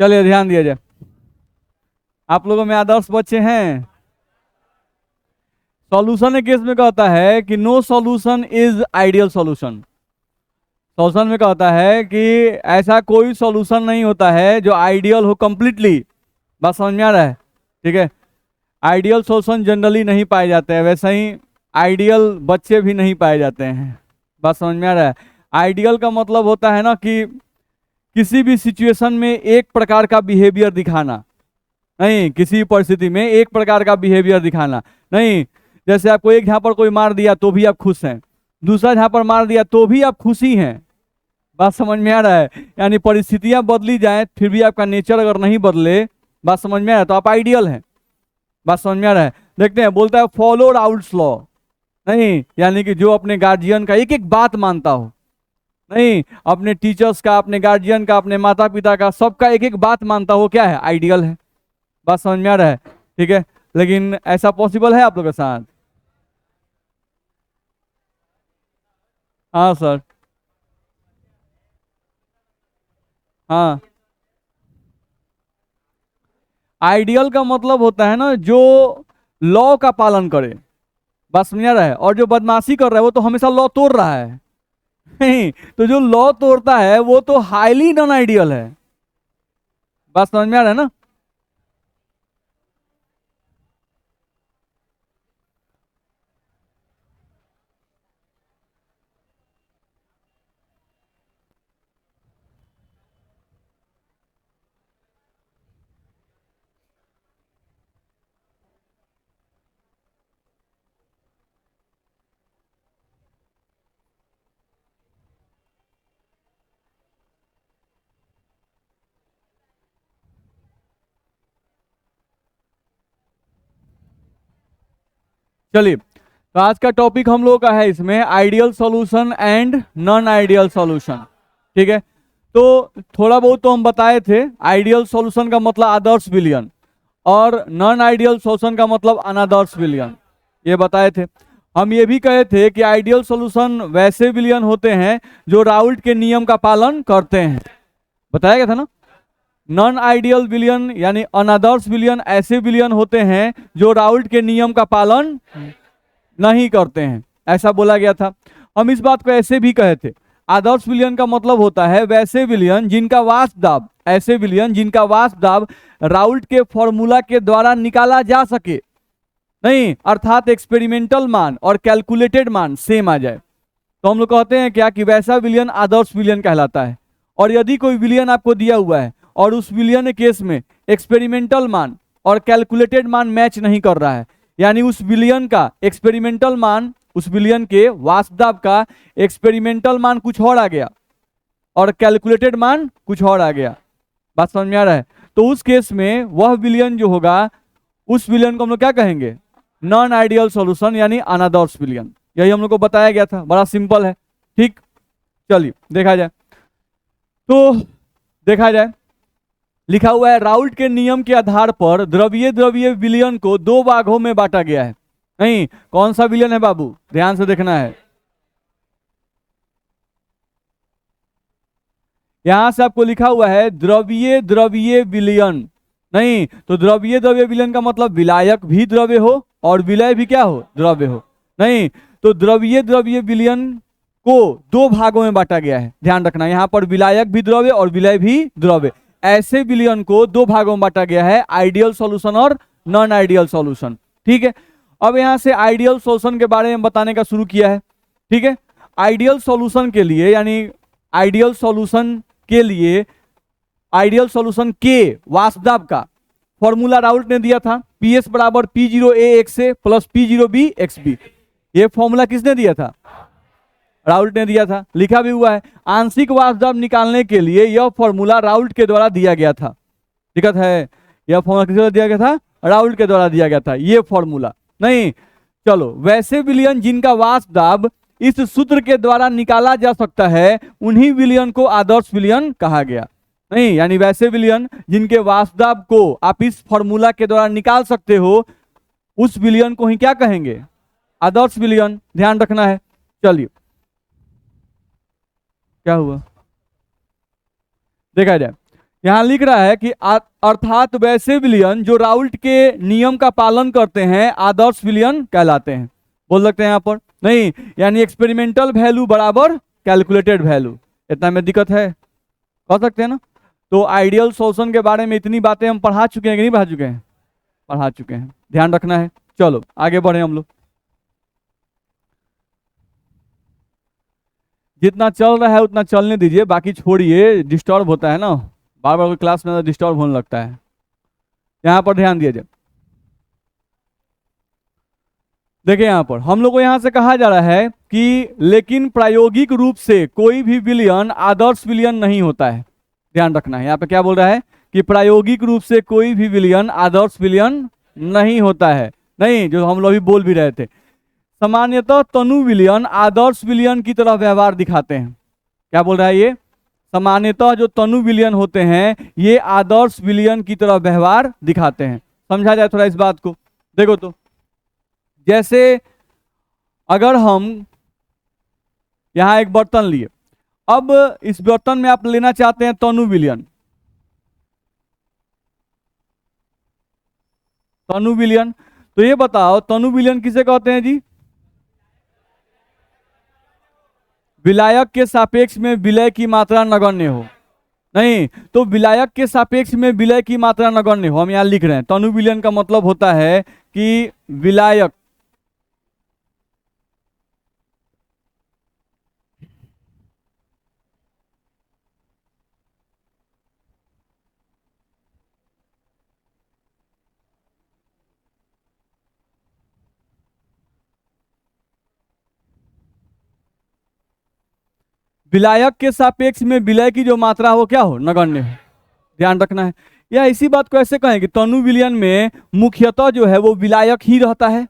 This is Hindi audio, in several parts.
चलिए ध्यान दिया जाए। आप लोगों में आदर्श बच्चे हैं? सॉल्यूशन केस में कहता है कि no solution is ideal solution. Solution में कहता है कि ऐसा कोई सॉल्यूशन नहीं होता है जो आइडियल हो कंप्लीटली। बात समझ में आ रहा है? ठीक है। आइडियल सॉल्यूशन जनरली नहीं पाए जाते हैं, वैसे ही आइडियल बच्चे भी नहीं पाए जाते हैं। बात समझ में आ रहा है? आइडियल का मतलब होता है ना कि किसी भी सिचुएशन में एक प्रकार का बिहेवियर दिखाना, नहीं किसी परिस्थिति में एक प्रकार का बिहेवियर दिखाना नहीं। जैसे आपको एक झापड़ कोई मार दिया तो भी आप खुश हैं, दूसरा झापड़ मार दिया तो भी आप खुशी हैं। बात समझ में आ रहा है? यानी परिस्थितियां बदली जाए फिर भी आपका नेचर अगर नहीं बदले, बात समझ में आ रहा है, तो आप आइडियल हैं। बात समझ में आ रहा है? देखते हैं, बोलता है फॉलो राउल्स लॉ, नहीं यानी कि जो अपने गार्जियन का एक एक बात मानता हो, नहीं अपने टीचर्स का, अपने गार्जियन का, अपने माता पिता का, सबका एक एक बात मानता हो, क्या है? आइडियल है। बात समझ में आ रहा है? ठीक है। लेकिन ऐसा पॉसिबल है आप लोगों के साथ? हाँ सर। हाँ, आइडियल का मतलब होता है ना जो लॉ का पालन करे। बात समझ आ रहा है? और जो बदमाशी कर रहा है वो तो हमेशा लॉ तोड़ रहा है। नहीं, तो जो लॉ तोड़ता है वो तो हाईली नॉन आइडियल है। बात समझ में आ रहा है ना? चलिए, तो आज का टॉपिक हम लोग का है इसमें ideal solution and non ideal solution. ठीक है। तो थोड़ा बहुत तो हम बताए थे, आइडियल सॉल्यूशन का मतलब आदर्श विलयन और नॉन आइडियल सॉल्यूशन का मतलब अनादर्श विलयन, ये बताए थे। हम ये भी कहे थे कि आइडियल सॉल्यूशन वैसे विलयन होते हैं जो राउल्ट के नियम का पालन करते हैं, बताया गया था ना। नॉन आइडियल विलयन यानी अनादर्श विलयन ऐसे विलयन होते हैं जो राउल्ट के नियम का पालन नहीं करते हैं, ऐसा बोला गया था। हम इस बात को ऐसे भी कहे थे, आदर्श विलयन का मतलब होता है वैसे विलयन जिनका वाष्प दाब, ऐसे विलयन जिनका वाष्प दाब राउल्ट के फॉर्मूला के द्वारा निकाला जा सके, नहीं अर्थात एक्सपेरिमेंटल मान और कैलकुलेटेड मान सेम आ जाए, तो हम लोग कहते हैं क्या कि वैसा विलयन आदर्श विलयन कहलाता है। और यदि कोई विलयन आपको दिया हुआ है और उस विलयन केस में एक्सपेरिमेंटल मान और कैलकुलेटेड मान मैच नहीं कर रहा है, यानी उस विलयन का एक्सपेरिमेंटल मान, उस विलयन के वाष्प दाब का एक्सपेरिमेंटल मान कुछ और आ गया और कैलकुलेटेड मान कुछ और आ गया, बात समझ में आ रहा है? तो उस केस में वह विलयन जो होगा, उस विलयन को हम लोग क्या कहेंगे? नॉन आइडियल सॉल्यूशन यानी अनादर्श विलयन। यही हम लोग को बताया गया था, बड़ा सिंपल है। ठीक, चलिए देखा जाए। तो देखा जाए, लिखा हुआ है राउल्ट के नियम के आधार पर द्रव्य द्रव्य विलयन को दो भागों में बांटा गया है। नहीं, कौन सा विलयन है बाबू, ध्यान से देखना है। यहां से आपको लिखा हुआ है द्रव्य द्रव्य विलयन, नहीं तो द्रव्य द्रव्य विलयन का मतलब विलायक भी द्रव्य हो और विलय भी क्या हो? द्रव्य हो। नहीं, तो द्रव्य द्रव्य विलयन को दो भागों में बांटा गया है, ध्यान रखना, यहां पर विलायक भी द्रव्य और विलय भी द्रव्य, ऐसे विलयन को दो भागों में बांटा गया है, आइडियल सॉल्यूशन और नॉन आइडियल सॉल्यूशन। ठीक है। अब यहां से आइडियल सॉल्यूशन के बारे में बताने का शुरू किया है। ठीक है। आइडियल सॉल्यूशन के लिए यानी आइडियल सॉल्यूशन के लिए आइडियल सॉल्यूशन के वाष्प दाब का फॉर्मूला राउल्ट ने दिया था, PS बराबर P0A से प्लस P0B ये फॉर्मूला किसने दिया था? राउल्ट ने दिया था, लिखा भी हुआ है। आंशिक वाष्प दाब निकालने के लिए यह फॉर्मूला राउल्ट के द्वारा दिया गया था, दिक्कत है, यह फॉर्मूला किसके द्वारा दिया गया था? राउल्ट के द्वारा दिया गया था ये फॉर्मूला। नहीं, चलो, वैसे विलयन जिनका वाष्प दाब इस सूत्र के द्वारा निकाला जा सकता है उन्हीं विलयन को आदर्श विलयन कहा गया। नहीं, यानी वैसे विलयन जिनके वाष्प दाब को आप इस फॉर्मूला के द्वारा निकाल सकते हो उस विलयन को ही क्या कहेंगे? आदर्श विलयन, ध्यान रखना है। चलिए, क्या हुआ देखा जाए। यहाँ लिख रहा है कि अर्थात वैसे विलयन जो राउल्ट के नियम का पालन करते हैं आदर्श विलयन कहलाते हैं। बोल सकते हैं यहाँ पर नहीं, यानी एक्सपेरिमेंटल वैल्यू बराबर कैलकुलेटेड वैल्यू, इतना में दिक्कत है, कह सकते हैं ना। तो आइडियल सॉल्यूशन के बारे में इतनी बातें हम पढ़ा चुके हैं कि नहीं पढ़ा चुके हैं? पढ़ा चुके हैं, ध्यान रखना है। चलो आगे बढ़े हम लोग। जितना चल रहा है उतना चलने दीजिए, बाकी छोड़िए, डिस्टर्ब होता है ना, बार बार क्लास में डिस्टर्ब होने लगता है। यहाँ पर ध्यान दिया जाए, देखिए यहाँ पर हम लोग को यहाँ से कहा जा रहा है कि लेकिन प्रायोगिक रूप से कोई भी विलयन आदर्श विलयन नहीं होता है। ध्यान रखना है, यहाँ पे क्या बोल रहा है कि प्रायोगिक रूप से कोई भी विलयन आदर्श विलयन नहीं होता है। नहीं, जो हम लोग अभी बोल भी रहे थे, सामान्यतः तनु विलयन आदर्श विलयन की तरह व्यवहार दिखाते हैं। क्या बोल रहा है ये? सामान्यतः जो तनु विलयन होते हैं ये आदर्श विलयन की तरह व्यवहार दिखाते हैं। समझा जाए थोड़ा इस बात को, देखो तो जैसे अगर हम यहां एक बर्तन लिए, अब इस बर्तन में आप लेना चाहते हैं तनु विलयन, तनु विलयन, तो ये बताओ तनु विलयन किसे कहते हैं जी? विलायक के सापेक्ष में विलय की मात्रा नगण्य हो। नहीं, तो विलायक के सापेक्ष में विलय की मात्रा नगण्य हो, हम यहां लिख रहे हैं। तनु विलयन का मतलब होता है कि विलायक विलायक के सापेक्ष में विलय की जो मात्रा हो क्या हो? नगण्य हो। ध्यान रखना है। या इसी बात को ऐसे कहें कि तनु विलयन में मुख्यतः जो है वो विलायक ही रहता है।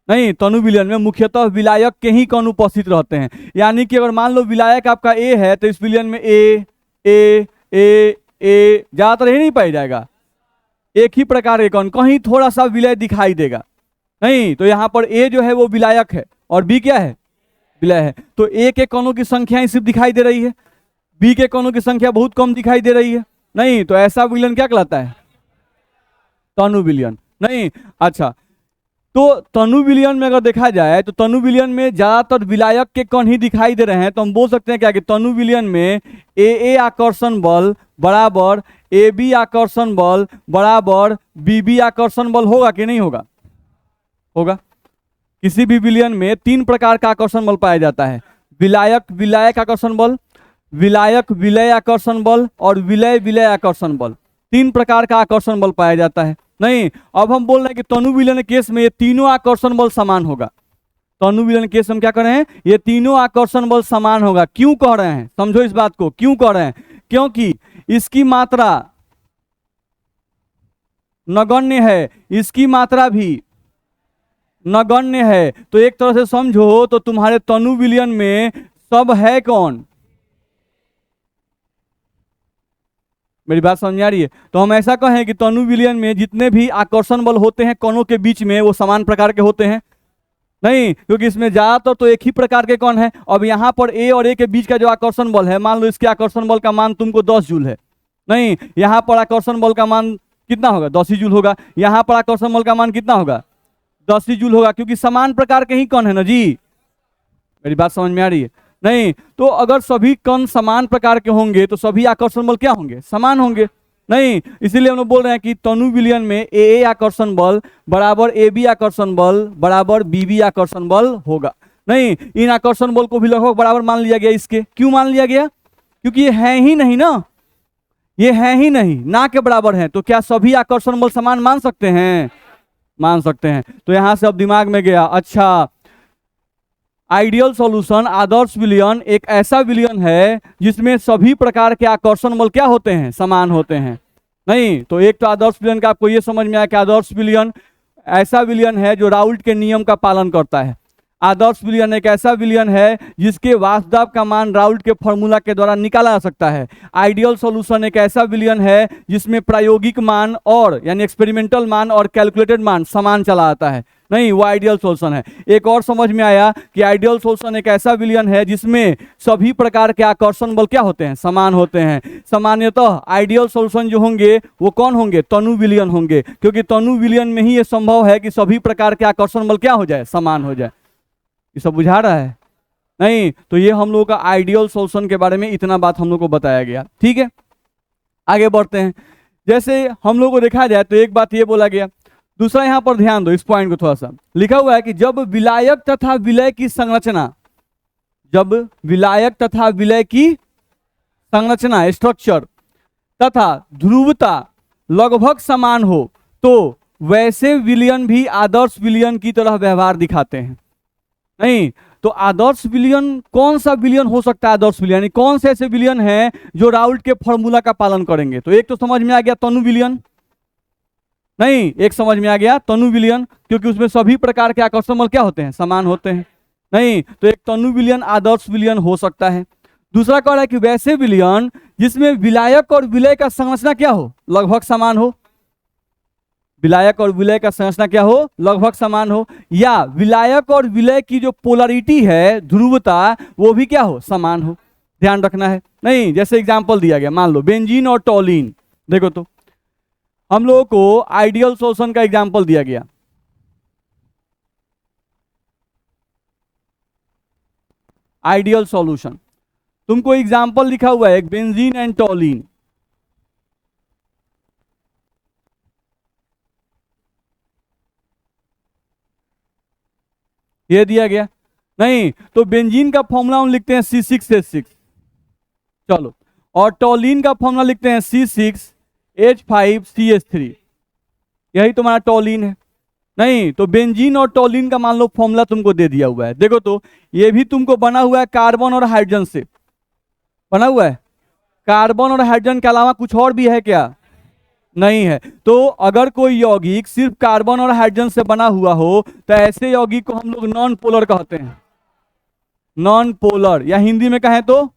नहीं, तनु विलयन में मुख्यतः विलायक के ही कण उपस्थित रहते हैं। यानी कि अगर मान लो विलायक आपका ए है तो इस विलयन में ए ए ए ए ज्यादातर ही नहीं पाया जाएगा, एक ही प्रकार के कण, कहीं थोड़ा सा विलय दिखाई देगा। नहीं, तो यहाँ पर ए जो है वो विलायक है और बी क्या है? विलय है। तो ए के कणों की संख्या सिर्फ दिखाई दे रही है, बी के कणों की संख्या बहुत कम दिखाई दे रही है। नहीं, तो ऐसा विलयन क्या कहलाता है? तनु विलयन। नहीं, अच्छा, तो तनु विलयन में अगर देखा जाए तो तनु विलयन में ज्यादातर विलायक के कण ही दिखाई दे रहे हैं, तो हम बोल सकते हैं क्या कि तनु विलयन में ए आकर्षण बल बराबर ए बी आकर्षण बल बराबर बी बी आकर्षण बल होगा कि नहीं होगा? होगा। किसी भी विलयन में तीन प्रकार का आकर्षण बल पाया जाता है, विलायक विलायक आकर्षण बल, विलायक विलय आकर्षण बल और विलय विलय आकर्षण बल। तीन प्रकार का आकर्षण बल पाया जाता है। नहीं, अब हम बोल रहे हैं कि तनु विलयन केस में ये तीनों आकर्षण बल समान होगा। तनु विलयन केस हम क्या कर रहे हैं? ये तीनों आकर्षण बल समान होगा। क्यों कह रहे हैं? समझो इस बात को, क्यों कह रहे हैं? क्योंकि इसकी मात्रा नगण्य है, इसकी मात्रा भी नगण्य है। तो एक तरह से समझो तो तुम्हारे तनु विलयन में सब है कौन? मेरी बात समझ आ रही है? तो हम ऐसा कहें कि तनु विलयन में जितने भी आकर्षण बल होते हैं कणों के बीच में वो समान प्रकार के होते हैं। नहीं, क्योंकि इसमें ज्यादातर तो एक ही प्रकार के कण है। अब यहाँ पर ए और ए के बीच का जो आकर्षण बल है, मान लो इसके आकर्षण बल का मान तुमको 10 जूल है। नहीं, यहाँ पर आकर्षण बल का मान कितना होगा? 10 ही जूल होगा। यहाँ पर आकर्षण बल का मान कितना होगा? 10 ही जूल होगा, क्योंकि समान प्रकार के ही कण है ना जी। मेरी बात समझ में आ रही है? नहीं, तो अगर सभी कण समान प्रकार के होंगे तो सभी आकर्षण बल क्या होंगे? समान होंगे। नहीं, इसीलिए हम लोग बोल रहे हैं कि तनु विलयन में ए आकर्षण बल बराबर ए बी आकर्षण बल बराबर बी बी आकर्षण बल होगा। नहीं, इन आकर्षण बल को भी लगभग बराबर मान लिया गया। इसके क्यों मान लिया गया? क्योंकि ये है ही नहीं ना, ये है ही नहीं, ना के बराबर है। तो क्या सभी आकर्षण बल समान मान सकते हैं? मान सकते हैं। तो यहां से अब दिमाग में गया, अच्छा, आइडियल सॉल्यूशन आदर्श विलयन एक ऐसा विलयन है जिसमें सभी प्रकार के आकर्षण बल क्या होते हैं? समान होते हैं। नहीं, तो एक तो आदर्श विलयन का आपको ये समझ में आया कि आदर्श विलयन ऐसा विलयन है जो राउल्ट के नियम का पालन करता है। आदर्श विलयन एक ऐसा विलयन है जिसके वास्तव का मान राउल्ट के फॉर्मूला के द्वारा निकाला जा सकता है। आइडियल सॉल्यूशन एक ऐसा विलयन है जिसमें प्रायोगिक मान और यानी एक्सपेरिमेंटल मान और कैलकुलेटेड मान समान चला आता है, नहीं वो आइडियल सॉल्यूशन है। एक और समझ में आया कि आइडियल सॉल्यूशन एक ऐसा विलयन है जिसमें सभी प्रकार के आकर्षण बल क्या होते हैं, समान होते हैं। सामान्यतः आइडियल सॉल्यूशन जो होंगे वो कौन होंगे, तनु विलयन होंगे, क्योंकि तनु विलयन में ही ये संभव है कि सभी प्रकार के आकर्षण बल क्या हो जाए, समान हो जाए। ये सब बुझा रहा है नहीं? तो ये हम लोगों का आइडियल सॉल्यूशन के बारे में इतना बात हम लोग को बताया गया। ठीक है, आगे बढ़ते हैं। जैसे हम लोग को देखा जाए तो एक बात ये बोला गया, दूसरा यहां पर ध्यान दो, इस पॉइंट को थोड़ा सा लिखा हुआ है कि जब विलायक तथा विलय की संरचना, जब विलायक तथा विलय की संरचना स्ट्रक्चर तथा ध्रुवता लगभग समान हो तो वैसे विलयन भी आदर्श विलयन की तरह व्यवहार दिखाते हैं। नहीं तो आदर्श विलयन कौन सा विलयन हो सकता है, आदर्श विलयन यानी कौन से ऐसे विलयन हैं जो राउल्ट के फॉर्मूला का पालन करेंगे। तो एक तो समझ में आ गया तनु विलयन, नहीं एक समझ में आ गया तनु विलयन, क्योंकि उसमें सभी प्रकार के आकर्षण बल क्या होते हैं, समान होते हैं। नहीं तो एक तनु विलयन आदर्श विलयन हो सकता है। दूसरा कह रहा है कि वैसे विलयन जिसमें विलायक और विलय का संरचना क्या हो, लगभग समान हो, विलायक और विलय का संरचना क्या हो, लगभग समान हो, या विलायक और विलय की जो पोलरिटी है, ध्रुवता, वो भी क्या हो, समान हो। ध्यान रखना है। नहीं जैसे एग्जांपल दिया गया, मान लो बेंजीन और टॉलिन, देखो तो हम लोगों को आइडियल सॉल्यूशन का एग्जांपल दिया गया। आइडियल सॉल्यूशन तुमको एग्जांपल लिखा हुआ है एक बेंजीन एंड टॉलिन, ये दिया गया। नहीं तो बेंजीन का फॉर्मूला हम लिखते हैं C6H6, चलो, और टॉलिन का फॉर्मूला लिखते हैं C6H5CH3, यही तुम्हारा टॉलिन है। नहीं तो बेंजीन और टॉलिन का मान लो फॉर्मूला तुमको दे दिया हुआ है। देखो तो ये भी तुमको बना हुआ है कार्बन और हाइड्रोजन से बना हुआ है। कार्बन और हाइड्रोजन के अलावा कुछ और भी है क्या, नहीं है। तो अगर कोई यौगिक सिर्फ कार्बन और हाइड्रोजन से बना हुआ हो तो ऐसे यौगिक को हम लोग नॉन पोलर कहते हैं, नॉन पोलर, या हिंदी में कहें तो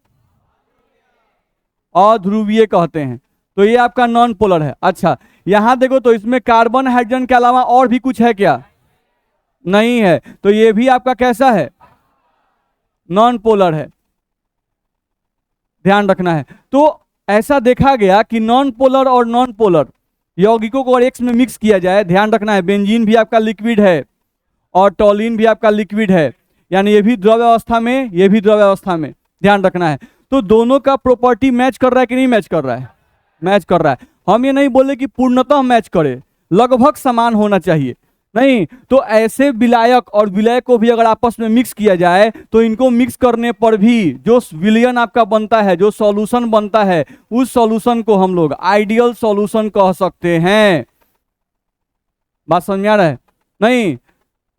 अध्रुवीय कहते हैं। तो ये आपका नॉन पोलर है। अच्छा यहां देखो तो इसमें कार्बन हाइड्रोजन के अलावा और भी कुछ है क्या, नहीं है, तो ये भी आपका कैसा है, नॉन पोलर है। ध्यान रखना है। तो ऐसा देखा गया कि नॉन पोलर और नॉन पोलर यौगिकों को अगर एक्स में मिक्स किया जाए, ध्यान रखना है बेंजीन भी आपका लिक्विड है और टॉलिन भी आपका लिक्विड है, यानी ये भी द्रव अवस्था में, ये भी द्रव अवस्था में, ध्यान रखना है। तो दोनों का प्रॉपर्टी मैच कर रहा है कि नहीं मैच कर रहा है, मैच कर रहा है। हम ये नहीं बोले कि पूर्णतः मैच करे, लगभग समान होना चाहिए। नहीं तो ऐसे विलायक और विलय को भी अगर आपस में मिक्स किया जाए तो इनको मिक्स करने पर भी जो विलयन आपका बनता है, जो सॉल्यूशन बनता है, उस सॉल्यूशन को हम लोग आइडियल सॉल्यूशन कह सकते हैं। बात समझ में आ रहा है? नहीं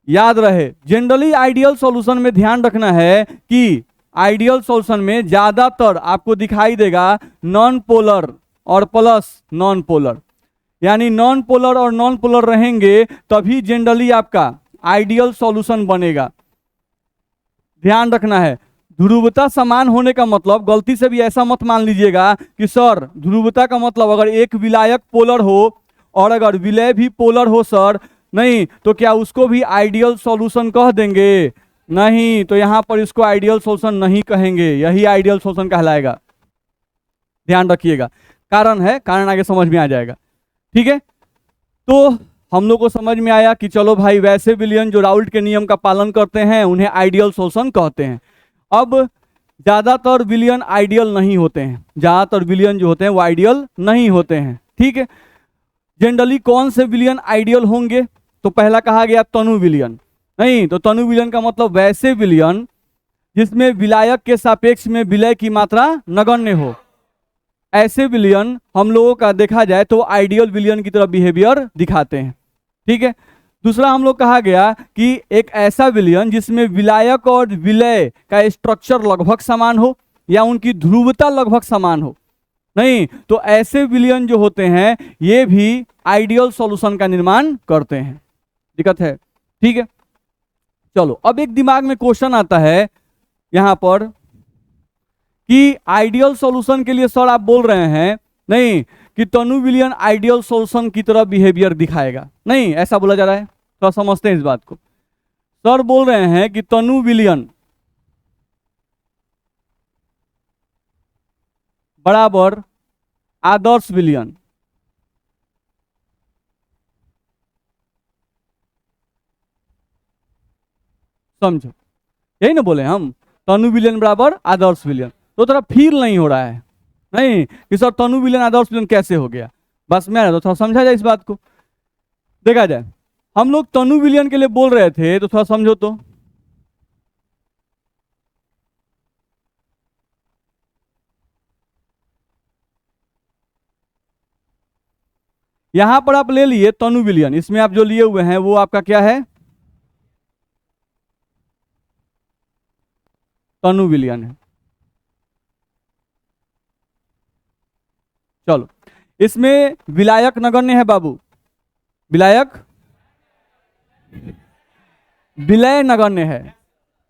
याद रहे, जनरली आइडियल सॉल्यूशन में ध्यान रखना है कि आइडियल सॉल्यूशन में ज्यादातर आपको दिखाई देगा नॉन पोलर और प्लस नॉन पोलर, यानी नॉन पोलर और नॉन पोलर रहेंगे तभी जनरली आपका आइडियल सॉल्यूशन बनेगा। ध्यान रखना है, ध्रुवता समान होने का मतलब, गलती से भी ऐसा मत मान लीजिएगा कि सर ध्रुवता का मतलब अगर एक विलायक पोलर हो और अगर विलय भी पोलर हो सर, नहीं तो क्या उसको भी आइडियल सॉल्यूशन कह देंगे, नहीं, तो यहां पर इसको आइडियल सॉल्यूशन नहीं कहेंगे, यही आइडियल सॉल्यूशन कहलाएगा। ध्यान रखिएगा, कारण है, कारण आगे समझ में आ जाएगा। ठीक है, तो हम लोग को समझ में आया कि चलो भाई वैसे विलयन जो राउल्ट के नियम का पालन करते हैं उन्हें आइडियल सॉल्यूशन कहते हैं। अब ज्यादातर विलयन आइडियल नहीं होते हैं, ज्यादातर विलयन जो होते हैं वो आइडियल नहीं होते हैं। ठीक है, जनरली कौन से विलयन आइडियल होंगे, तो पहला कहा गया तनु विलयन। नहीं तो तनु विलयन का मतलब वैसे विलयन जिसमें विलायक के सापेक्ष में विलय की मात्रा नगण्य हो, ऐसे विलयन हम लोगों का देखा जाए तो आइडियल विलयन की तरह बिहेवियर दिखाते हैं। ठीक है, दूसरा हम लोग कहा गया कि एक ऐसा विलयन जिसमें विलायक और विलय का स्ट्रक्चर लगभग समान हो या उनकी ध्रुवता लगभग समान हो। नहीं तो ऐसे विलयन जो होते हैं ये भी आइडियल सॉल्यूशन का निर्माण करते हैं। दिक्कत है? ठीक है, चलो अब एक दिमाग में क्वेश्चन आता है यहां पर कि आइडियल सॉल्यूशन के लिए सर आप बोल रहे हैं नहीं कि तनु विलियन आइडियल सॉल्यूशन की तरह बिहेवियर दिखाएगा, नहीं ऐसा बोला जा रहा है। तो समझते हैं इस बात को। सर बोल रहे हैं कि तनु विलियन बराबर आदर्श विलियन। समझो, यही ना बोले हम, तनु विलियन बराबर आदर्श विलियन। तो थोड़ा फील नहीं हो रहा है नहीं कि सर तनु विलियन आदर्श विलियन कैसे हो गया, बस में तो थोड़ा समझा जाए इस बात को, देखा जाए। हम लोग तनु विलियन के लिए बोल रहे थे तो थोड़ा समझो तो। यहां पर आप ले लिए तनु विलियन, इसमें आप जो लिए हुए हैं वो आपका क्या है, तनु विलियन है। चलो इसमें विलायक नगण्य है बाबू, विलायक विलय नगण्य है,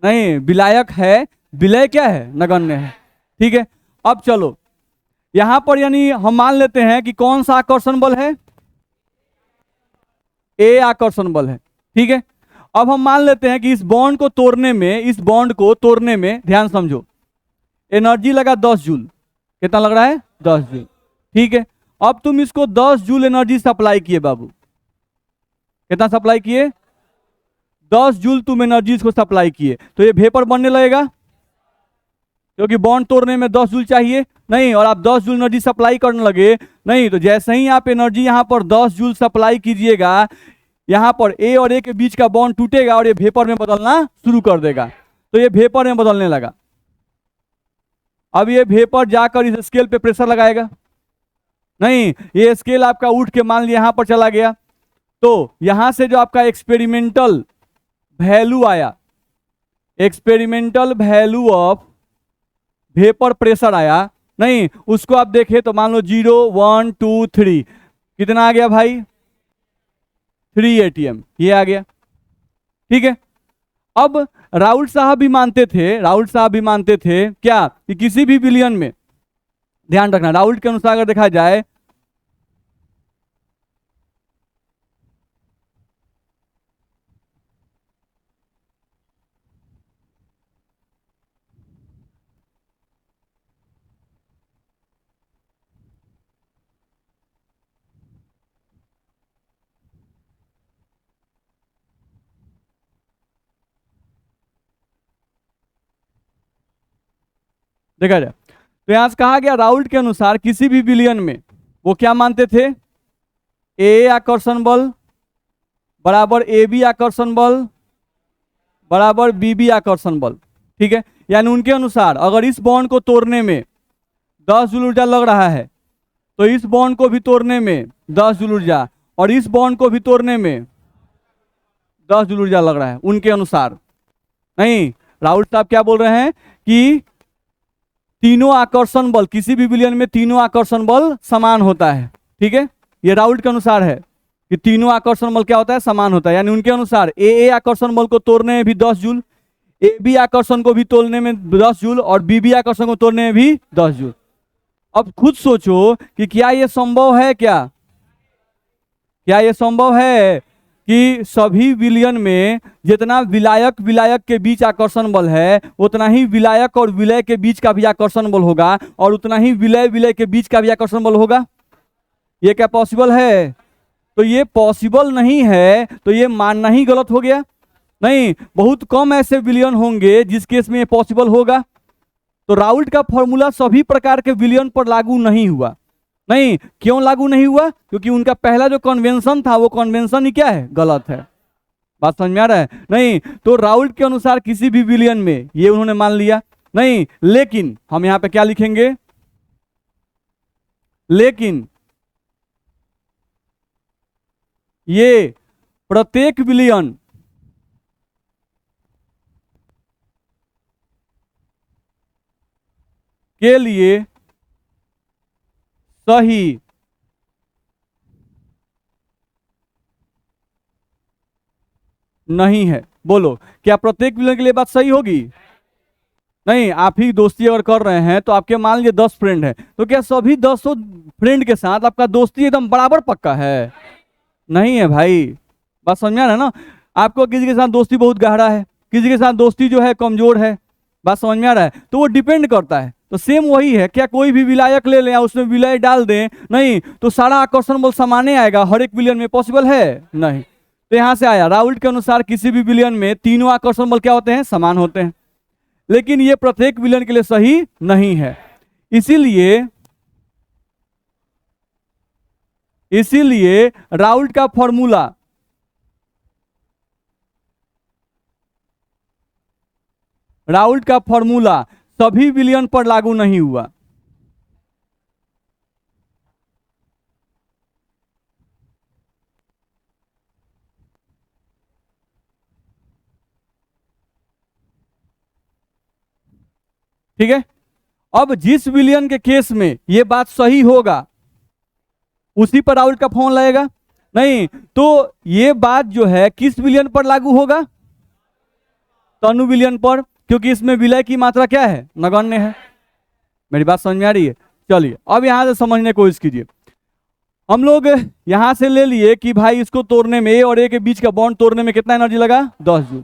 नहीं विलायक है, विलय क्या है, नगण्य है। ठीक है, अब चलो यहां पर यानी हम मान लेते हैं कि कौन सा आकर्षण बल है, ए आकर्षण बल है। ठीक है, अब हम मान लेते हैं कि इस बॉन्ड को तोड़ने में, इस बॉन्ड को तोड़ने में ध्यान समझो, एनर्जी लगा 10 जूल। कितना लग रहा है, 10 जूल। ठीक है, अब तुम इसको 10 जूल एनर्जी सप्लाई किए बाबू, कितना सप्लाई किए, 10 जूल तुम एनर्जी को सप्लाई किए, तो ये वेपर बनने लगेगा क्योंकि बॉन्ड तोड़ने में 10 जूल चाहिए, नहीं, और आप 10 जूल एनर्जी सप्लाई करने लगे, नहीं, तो जैसे ही आप एनर्जी यहां पर 10 जूल सप्लाई कीजिएगा, यहां पर ए और ए के बीच का बॉन्ड टूटेगा और ये वेपर में बदलना शुरू कर देगा। तो ये वेपर में बदलने लगा। अब ये वेपर जाकर इस स्केल पे प्रेशर लगाएगा, नहीं, ये स्केल आपका उठ के मान लिया यहां पर चला गया, तो यहां से जो आपका एक्सपेरिमेंटल वैल्यू आया, experimental value of vapour pressure आया, नहीं, उसको आप देखें तो मान लो 0 1 2 3, कितना आ गया भाई, 3 ATM, ये आ गया। ठीक है, अब राउल्ट साहब भी मानते थे, राउल्ट साहब भी मानते थे क्या कि किसी भी विलियन में, ध्यान रखना राउल्ट के अनुसार अगर देखा जाए, देखा जाए तो यहां से कहा गया राउल्ट के अनुसार किसी भी विलियन में वो क्या मानते थे, ए आकर्षण बल बराबर ए बी आकर्षण बल बराबर बी बी आकर्षण बल। ठीक है, यानी उनके अनुसार अगर इस बॉन्ड को तोड़ने में 10 जूल ऊर्जा लग रहा है तो इस बॉन्ड को भी तोड़ने में 10 जूल ऊर्जा, और इस बॉन्ड को भी तोड़ने में 10 जूल ऊर्जा लग रहा है उनके अनुसार। नहीं, राहुल साहब क्या बोल रहे हैं कि तीनों आकर्षण बल, किसी भी विलियन में तीनों आकर्षण बल समान होता है। ठीक है, ये राउल्ट के अनुसार है कि तीनों आकर्षण बल क्या होता है, समान होता है, यानी उनके अनुसार ए आकर्षण बल को तोड़ने में भी 10 जूल, ए बी आकर्षण को भी तोड़ने में 10 जूल, और बी बी आकर्षण को तोड़ने में भी 10 जूल। अब खुद सोचो कि क्या ये संभव है, क्या ये संभव है कि सभी विलयन में जितना विलायक विलायक के बीच आकर्षण बल है उतना ही विलायक और विलय के बीच का भी आकर्षण बल होगा, और उतना ही विलय विलय के बीच का भी आकर्षण बल होगा? ये क्या पॉसिबल है? तो ये पॉसिबल नहीं है, तो ये मानना ही गलत हो गया। नहीं, बहुत कम ऐसे विलियन होंगे जिस केस में ये पॉसिबल होगा। तो राउल्ट का फॉर्मूला सभी प्रकार के विलियन पर लागू नहीं हुआ। नहीं, क्यों लागू नहीं हुआ? क्योंकि उनका पहला जो कन्वेंशन था वो कन्वेंशन ही क्या है, गलत है। बात समझ में आ रहा है? नहीं, तो राउल्ट के अनुसार किसी भी विलियन में ये उन्होंने मान लिया। नहीं, लेकिन हम यहां पे क्या लिखेंगे, लेकिन ये प्रत्येक विलियन के लिए सही नहीं है। बोलो, क्या प्रत्येक विलियन के लिए बात सही होगी? नहीं। आप ही दोस्ती अगर कर रहे हैं तो आपके मान लीजिए 10 फ्रेंड है, तो क्या सभी 10 फ्रेंड के साथ आपका दोस्ती एकदम बराबर पक्का है? नहीं है भाई। बात समझ में आ रहा है ना? आपको किसी के साथ दोस्ती बहुत गहरा है, किसी के साथ दोस्ती जो है कमजोर है। बात समझ में आ रहा है? तो वो डिपेंड करता है। तो सेम वही है, क्या कोई भी विलायक ले लें उसमें विलय डाल दें, नहीं तो सारा आकर्षण बल समाने आएगा हर एक विलियन में? पॉसिबल है नहीं। तो यहां से आया राउल्ट के अनुसार किसी भी विलियन में तीनों आकर्षण बल क्या होते हैं? समान होते हैं। लेकिन ये प्रत्येक विलियन के लिए सही नहीं है। इसीलिए इसीलिए राउल्ट का फॉर्मूला, राउल्ट का फॉर्मूला सभी विलियन पर लागू नहीं हुआ। ठीक है। अब जिस विलियन के केस में यह बात सही होगा उसी पर राउल्ट का फॉर्मूला लगेगा। नहीं तो ये बात जो है किस विलियन पर लागू होगा? तनु विलियन पर, क्योंकि इसमें विलय की मात्रा क्या है? नगण्य है। मेरी बात समझ में आ रही है? चलिए अब यहां से समझने की कोशिश कीजिए। हम लोग यहां से ले लिए कि भाई इसको तोड़ने में, ए और ए के बीच का बॉन्ड तोड़ने में कितना एनर्जी लगा? 10 जूल।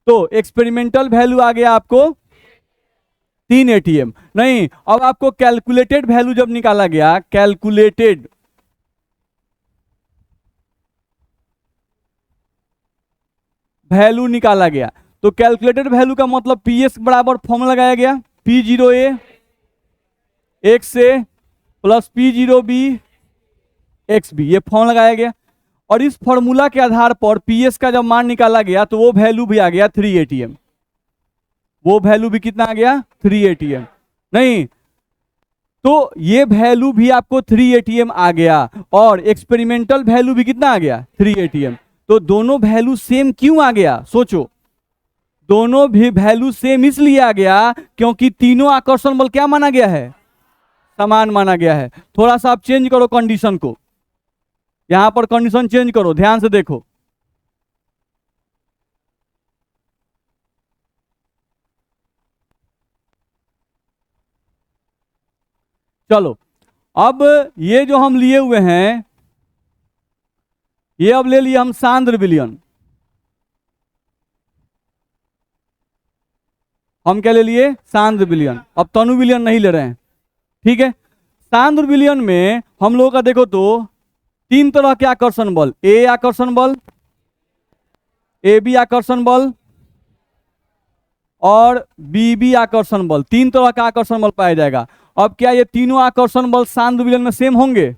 तो एक्सपेरिमेंटल वैल्यू आ गया आपको 3 एटीएम। नहीं, अब आपको कैलकुलेटेड वैल्यू जब निकाला गया, कैलकुलेटेड वैल्यू निकाला गया, तो कैलकुलेटेड वैल्यू का मतलब पीएस बराबर फॉर्मूला लगाया गया, P0A एक्स ए प्लस P0B एक्स बी, ये फॉर्मूला लगाया गया। और इस फॉर्मूला के आधार पर पीएस का जब मान निकाला गया तो वो वैल्यू भी आ गया 3 एटीएम। वो वैल्यू भी कितना आ गया? 3 एटीएम। नहीं तो ये वैल्यू भी आपको 3 एटीएम आ गया, और एक्सपेरिमेंटल वैल्यू भी कितना आ गया? 3 एटीएम। तो दोनों वैल्यू सेम क्यों आ गया? सोचो, दोनों भी वैल्यू सेम इसलिए आ गया क्योंकि तीनों आकर्षण बल क्या माना गया है? समान माना गया है। थोड़ा सा आप चेंज करो कंडीशन को, यहां पर कंडीशन चेंज करो, ध्यान से देखो। चलो अब ये जो हम लिए हुए हैं, ये अब ले लिए हम सांद्र विलयन। हम क्या ले लिए? सांद्र विलयन। अब तनु विलयन नहीं ले रहे हैं। ठीक है। सांद्र विलयन में हम लोगों का देखो तो 3 तरह के आकर्षण बल, ए आकर्षण बल, ए बी आकर्षण बल और बी बी आकर्षण बल, 3 तरह का आकर्षण बल पाया जाएगा। अब क्या ये तीनों आकर्षण बल सांद्र विलयन में सेम होंगे?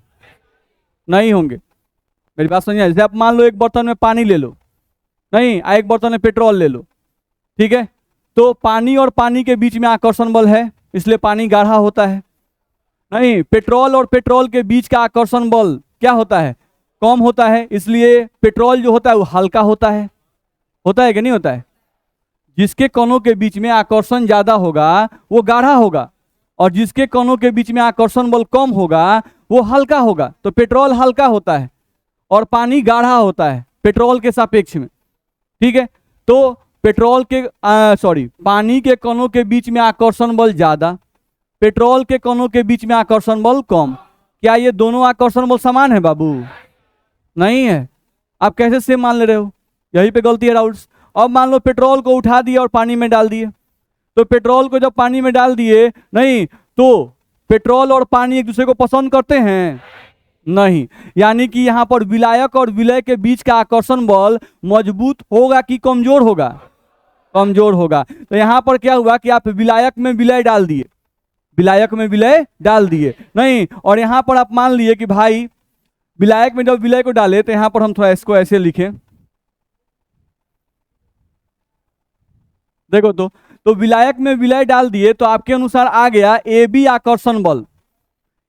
नहीं होंगे। मेरी बात समझिए। जैसे आप मान लो एक बर्तन में पानी ले लो, नहीं एक बर्तन में पेट्रोल ले लो, ठीक है, तो पानी और पानी के बीच में आकर्षण बल है, इसलिए पानी गाढ़ा होता है। नहीं, पेट्रोल और पेट्रोल के बीच का आकर्षण बल क्या होता है? कम होता है, इसलिए पेट्रोल जो होता है वो हल्का होता है। होता है कि नहीं होता है? जिसके कणों के बीच में आकर्षण ज्यादा होगा वो गाढ़ा होगा, और जिसके कणों के बीच में आकर्षण बल कम होगा वो हल्का होगा। तो पेट्रोल हल्का होता है और पानी गाढ़ा होता है पेट्रोल के सापेक्ष में। ठीक है। तो पेट्रोल के पानी के कणों के बीच में आकर्षण बल ज्यादा, पेट्रोल के कणों के बीच में आकर्षण बल कम। क्या ये दोनों आकर्षण बल समान है बाबू? नहीं है। आप कैसे सेम मान ले रहे हो? यही पे गलती है राउल्ट्स। अब मान लो पेट्रोल को उठा दिए और पानी में डाल दिए, तो पेट्रोल को जब पानी में डाल दिए, नहीं तो पेट्रोल और पानी एक दूसरे को पसंद करते हैं? नहीं। यानी कि यहां पर विलायक और विलय के बीच का आकर्षण बल मजबूत होगा कि कमजोर होगा? कमजोर होगा। तो यहां पर क्या हुआ कि आप विलायक में विलय डाल दिए, विलायक में विलय डाल दिए, नहीं, और यहां पर आप मान लिए कि भाई विलायक में जब विलय को डाले, तो यहां पर हम थोड़ा इसको ऐसे लिखें, देखो तो विलायक में विलय डाल दिए तो आपके अनुसार आ गया ए बी आकर्षण बल।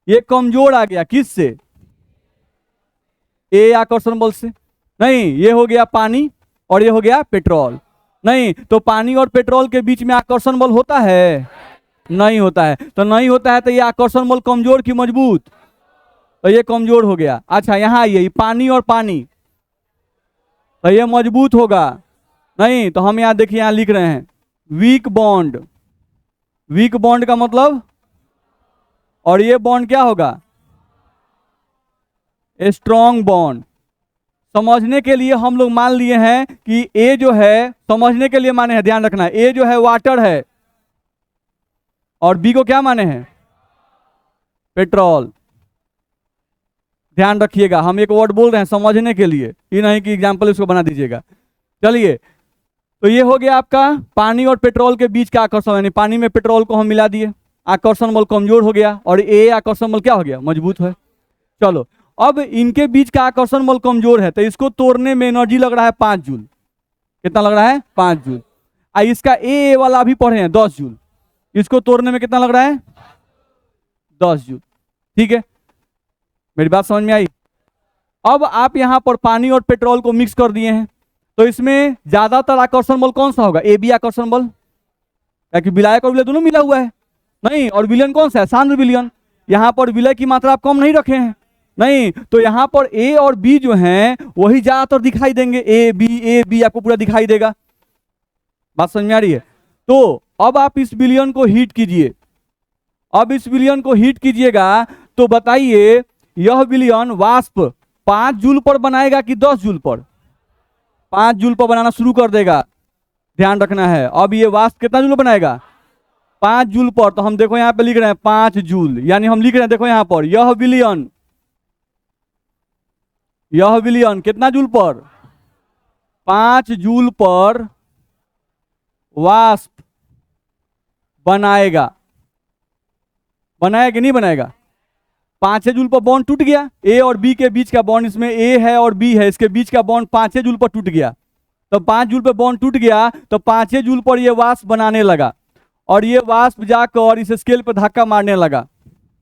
ये कमजोर आ गया किससे? ए आकर्षण बल से। नहीं, ये हो गया पानी और ये हो गया पेट्रोल। नहीं, तो पानी और पेट्रोल के बीच में आकर्षण बल होता है? नहीं होता है। तो नहीं होता है तो ये आकर्षण बल कमजोर कि मजबूत? तो ये कमजोर हो गया। अच्छा, यहां आइए, पानी और पानी, तो ये मजबूत होगा नहीं। तो हम यहाँ देखिए, यहाँ लिख रहे हैं वीक बॉन्ड। वीक बॉन्ड का मतलब, और ये बॉन्ड क्या होगा? Strong bond. समझने के लिए हम लोग मान लिए हैं कि ए जो है, समझने के लिए माने हैं, ध्यान रखना, ए जो है वाटर है और बी को क्या माने हैं? पेट्रोल। ध्यान रखिएगा, हम एक वर्ड बोल रहे हैं समझने के लिए, ये नहीं कि एग्जाम्पल इसको बना दीजिएगा। चलिए, तो ये हो गया आपका पानी और पेट्रोल के बीच का आकर्षण, यानी पानी में पेट्रोल को हम मिला दिए, आकर्षण बल कमजोर हो गया, और ए आकर्षण बल क्या हो गया? मजबूत है। चलो, अब इनके बीच का आकर्षण बल कमजोर है, तो इसको तोड़ने में एनर्जी लग रहा है 5 जूल। कितना लग रहा है? 5 जूल। इसका ए वाला अभी पढ़े हैं 10 जूल, इसको तोड़ने में कितना लग रहा है? 10 जूल। ठीक है, मेरी बात समझ में आई? अब आप यहां पर पानी और पेट्रोल को मिक्स कर दिए हैं, तो इसमें ज्यादातर आकर्षण बल कौन सा होगा? ए बी आकर्षण बल, क्योंकि विलायक और विलय दोनों मिला हुआ है। नहीं, और विलयन कौन सा है? सांद्र विलयन। यहां पर विलय की मात्रा आप कम नहीं रखे हैं, नहीं, तो यहां पर ए और बी जो हैं वही ज्यादातर दिखाई देंगे। ए बी आपको पूरा दिखाई देगा। बात समझ में आ रही है? तो अब आप इस विलयन को हीट कीजिए। अब इस विलयन को हीट कीजिएगा तो बताइए, यह विलयन वाष्प 5 जूल पर बनाएगा कि 10 जूल पर? 5 जूल पर बनाना शुरू कर देगा। ध्यान रखना है, अब ये वाष्प कितना जूल बनाएगा? 5 जूल पर। तो हम देखो यहाँ पे लिख रहे हैं 5 जूल, यानी हम लिख रहे हैं, देखो यहाँ पर, यह विलयन कितना जूल पर? 5 जूल पर वाष्प बनाएगा। बनाएगा कि नहीं बनाएगा? 5 जूल पर बॉन्ड टूट गया, ए और बी के बीच का बॉन्ड, इसमें ए है और बी है, इसके बीच का बॉन्ड 5 जूल पर टूट गया। तो 5 जूल पर बॉन्ड टूट गया, तो 5 जूल पर ये वाष्प बनाने लगा, और ये वाष्प जाकर इस स्केल पर धक्का मारने लगा।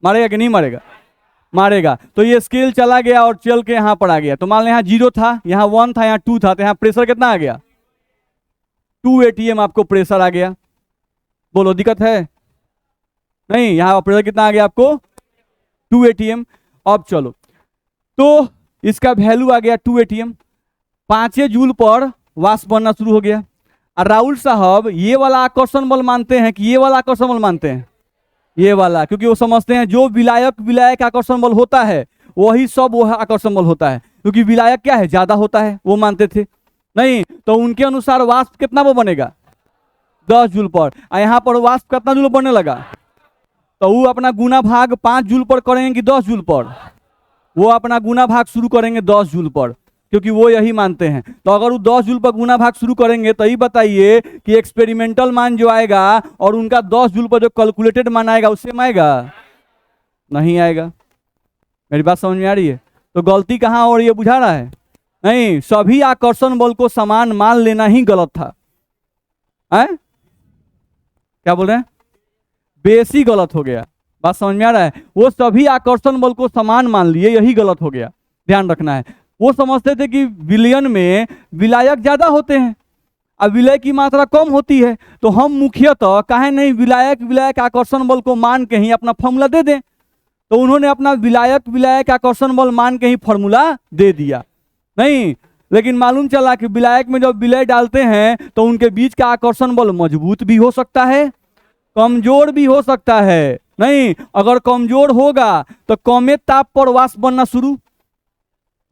मारेगा कि नहीं मारेगा? मारेगा। तो ये स्केल चला गया और चल के यहाँ पर आ गया। तो मान लें यहाँ 0 था, यहाँ 1 था, यहाँ 2 था, तो यहाँ प्रेशर कितना आ गया? 2 atm आपको प्रेशर आ गया। बोलो, दिक्कत है? नहीं, यहाँ प्रेशर कितना आ गया आपको? 2 atm। अब चलो, तो इसका वैल्यू आ गया 2 atm। 5 जूल पर वाष्प बनना शुरू हो गया। और राहुल साहब ये वाला आकर्षण बल मानते हैं कि ये वाला आकर्षण बल मानते हैं? ये वाला, क्योंकि वो समझते हैं जो विलायक आकर्षण बल होता है वही सब वो आकर्षण बल होता है, क्योंकि विलायक क्या है? ज्यादा होता है, वो मानते थे। नहीं, तो उनके अनुसार वाष्प कितना वो बनेगा? 10 जूल पर। यहाँ पर वाष्प कितना जूल बनने लगा? तो वो अपना गुना भाग 5 जूल पर करेंगे कि 10 जूल पर? वो अपना गुना भाग शुरू करेंगे 10 जूल पर, क्योंकि वो यही मानते हैं। तो अगर वो 10 जूल पर गुना भाग शुरू करेंगे, तो ये बताइए कि एक्सपेरिमेंटल मान जो आएगा और उनका 10 जूल पर जो कैलकुलेटेड मान आएगा, उससे आएगा? नहीं आएगा। मेरी बात समझ में आ रही है? तो गलती कहाँ हो रही है, बुझा रहा है? नहीं, सभी आकर्षण बल को समान मान लेना ही गलत था। क्या बोल रहे हैं? बेसी गलत हो गया। बात समझ में आ रहा है? वो सभी आकर्षण बल को समान मान लिए, यही गलत हो गया। ध्यान रखना है। वो समझते थे कि विलयन में विलायक ज्यादा होते हैं, अब विलय की मात्रा कम होती है, तो हम मुख्यतः काहे नहीं विलायक आकर्षण बल को मान के ही अपना फॉर्मूला दे दें। तो उन्होंने अपना विलायक आकर्षण बल मान के ही फॉर्मूला दे दिया। नहीं, लेकिन मालूम चला कि विलायक में जब विलय डालते हैं तो उनके बीच का आकर्षण बल मजबूत भी हो सकता है, कमजोर भी हो सकता है। नहीं, अगर कमजोर होगा तो कमे ताप पर वाष्प बनना शुरू,